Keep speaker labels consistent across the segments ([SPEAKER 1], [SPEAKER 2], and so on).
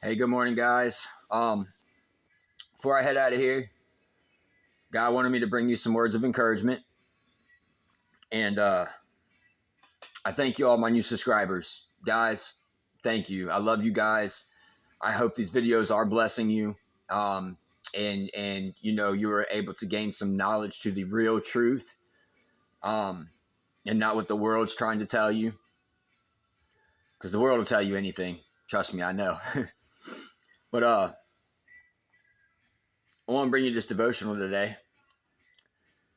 [SPEAKER 1] Hey, good morning, guys. Before I head out of here, God wanted me to bring you some words of encouragement, and I thank you all my new subscribers, guys. Thank you. I love you guys. I hope these videos are blessing you, and you were able to gain some knowledge to the real truth, um, and not what the world's trying to tell you, because the world will tell you anything. Trust me, I know. But I want to bring you this devotional today,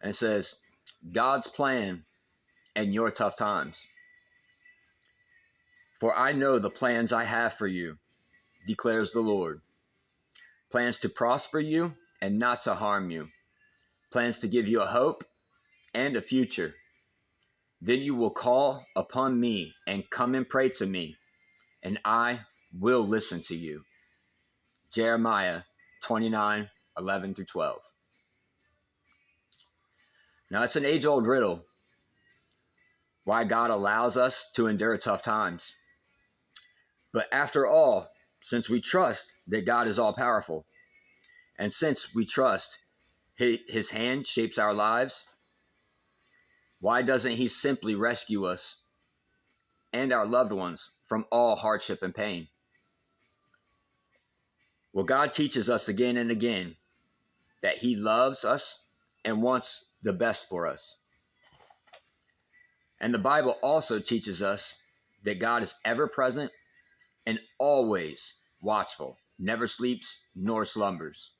[SPEAKER 1] and it says, God's plan and your tough times. For I know the plans I have for you, declares the Lord. Plans to prosper you and not to harm you. Plans to give you a hope and a future. Then you will call upon me and come and pray to me, and I will listen to you. Jeremiah 29:11-12. Now, it's an age-old riddle why God allows us to endure tough times. But after all, since we trust that God is all-powerful, and since we trust His hand shapes our lives, why doesn't He simply rescue us and our loved ones from all hardship and pain? Well, God teaches us again and again that He loves us and wants the best for us. And the Bible also teaches us that God is ever present and always watchful, never sleeps nor slumbers.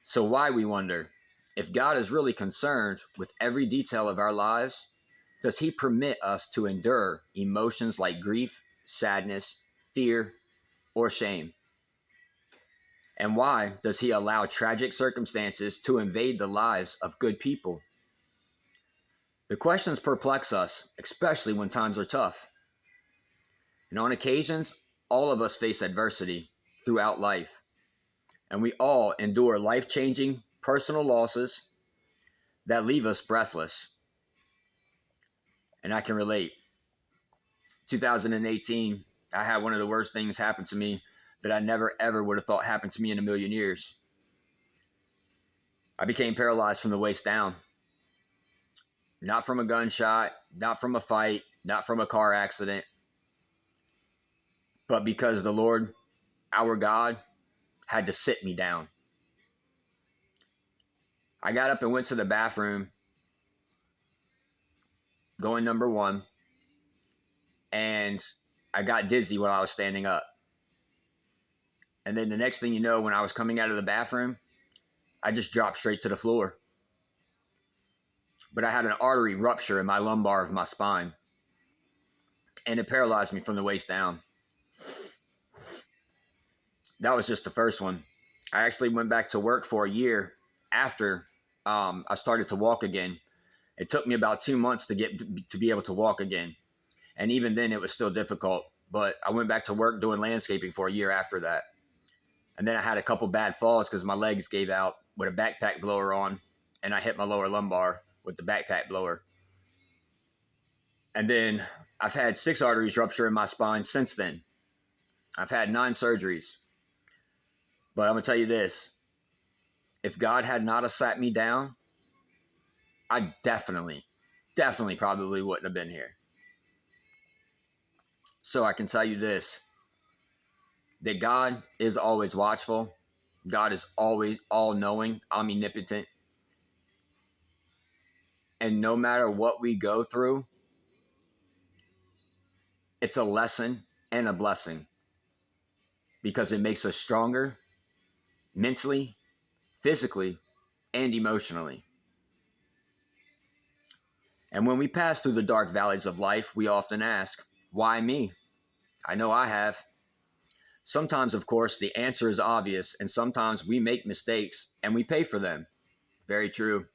[SPEAKER 1] So why, we wonder, if God is really concerned with every detail of our lives, does He permit us to endure emotions like grief, sadness, fear, or shame? And why does He allow tragic circumstances to invade the lives of good people? The questions perplex us, especially when times are tough. And on occasions, all of us face adversity throughout life, and we all endure life-changing personal losses that leave us breathless. And I can relate. 2018, I had one of the worst things happen to me that I never ever would have thought happened to me in a million years. I became paralyzed from the waist down. Not from a gunshot, not from a fight, not from a car accident, but because the Lord, our God, had to sit me down. I got up and went to the bathroom, going number one, and I got dizzy while I was standing up. And then the next thing you know, when I was coming out of the bathroom, I just dropped straight to the floor. But I had an artery rupture in my lumbar of my spine, and it paralyzed me from the waist down. That was just the first one. I actually went back to work for a year after I started to walk again. It took me about 2 months to be able to walk again. And even then, it was still difficult. But I went back to work doing landscaping for a year after that. And then I had a couple bad falls because my legs gave out with a backpack blower on, and I hit my lower lumbar with the backpack blower. And then I've had 6 arteries rupture in my spine since then. I've had 9 surgeries. But I'm going to tell you this. If God had not have sat me down, I definitely probably wouldn't have been here. So I can tell you this, that God is always watchful. God is always all-knowing, omnipotent. And no matter what we go through, it's a lesson and a blessing because it makes us stronger mentally, physically, and emotionally. And when we pass through the dark valleys of life, we often ask, why me? I know I have. Sometimes, of course, the answer is obvious, and sometimes we make mistakes and we pay for them. Very true.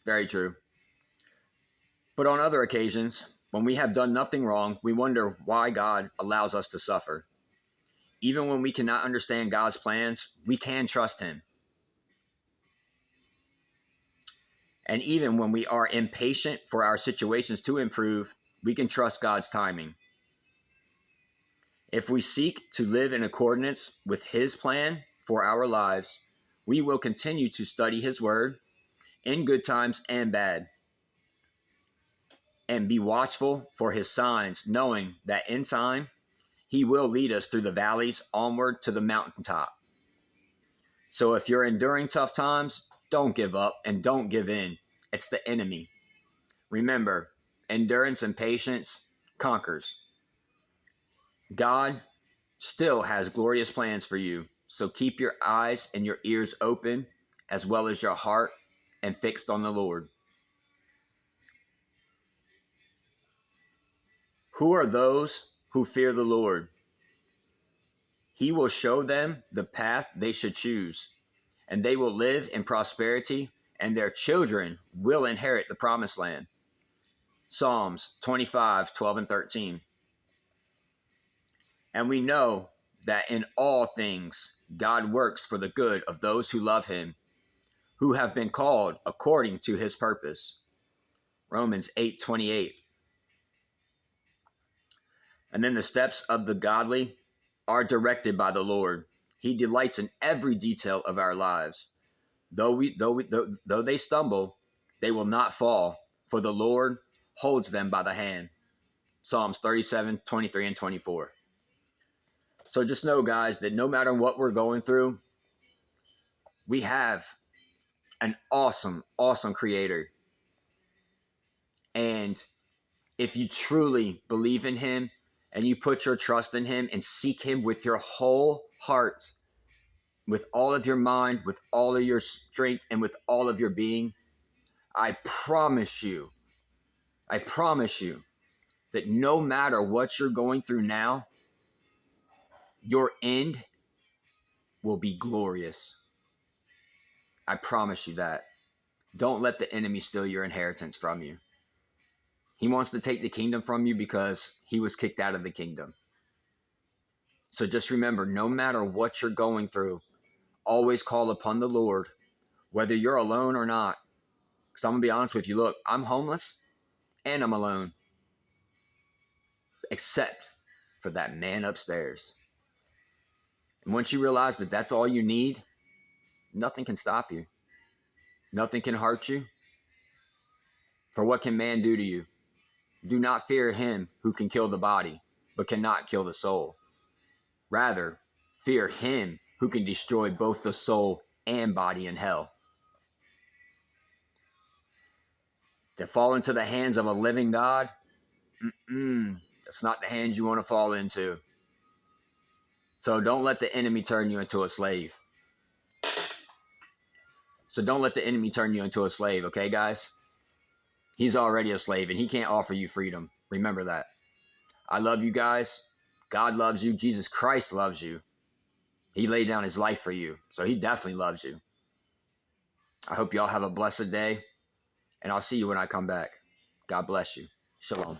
[SPEAKER 1] Very true. But on other occasions, when we have done nothing wrong, we wonder why God allows us to suffer. Even when we cannot understand God's plans, we can trust Him. And even when we are impatient for our situations to improve, we can trust God's timing. If we seek to live in accordance with His plan for our lives, we will continue to study His Word in good times and bad, and be watchful for His signs, knowing that in time He will lead us through the valleys onward to the mountaintop. So if you're enduring tough times, don't give up and don't give in. It's the enemy. Remember, endurance and patience conquers. God still has glorious plans for you. So keep your eyes and your ears open, as well as your heart, and fixed on the Lord. Who are those who fear the Lord? He will show them the path they should choose, and they will live in prosperity, and their children will inherit the promised land. Psalms 25, 12, and 13. And we know that in all things God works for the good of those who love Him, who have been called according to His purpose. Romans 8:28. And then the steps of the godly are directed by the Lord. He delights in every detail of our lives. Though they stumble, they will not fall, for the Lord holds them by the hand. Psalms 37, 23, and 24. So just know, guys, that no matter what we're going through, we have an awesome, awesome Creator. And if you truly believe in Him and you put your trust in Him and seek Him with your whole heart, with all of your mind, with all of your strength, and with all of your being, I promise you that no matter what you're going through now, your end will be glorious. I promise you that. Don't let the enemy steal your inheritance from you. He wants to take the kingdom from you because he was kicked out of the kingdom. So just remember, no matter what you're going through, always call upon the Lord, whether you're alone or not. Because I'm going to be honest with you. Look, I'm homeless and I'm alone, except for that man upstairs. And once you realize that that's all you need, nothing can stop you. Nothing can hurt you. For what can man do to you? Do not fear him who can kill the body, but cannot kill the soul. Rather, fear him who can destroy both the soul and body in hell. To fall into the hands of a living God, that's not the hands you want to fall into. So don't let the enemy turn you into a slave. Okay, guys? He's already a slave and he can't offer you freedom. Remember that. I love you guys. God loves you. Jesus Christ loves you. He laid down his life for you. So he definitely loves you. I hope y'all have a blessed day. And I'll see you when I come back. God bless you. Shalom.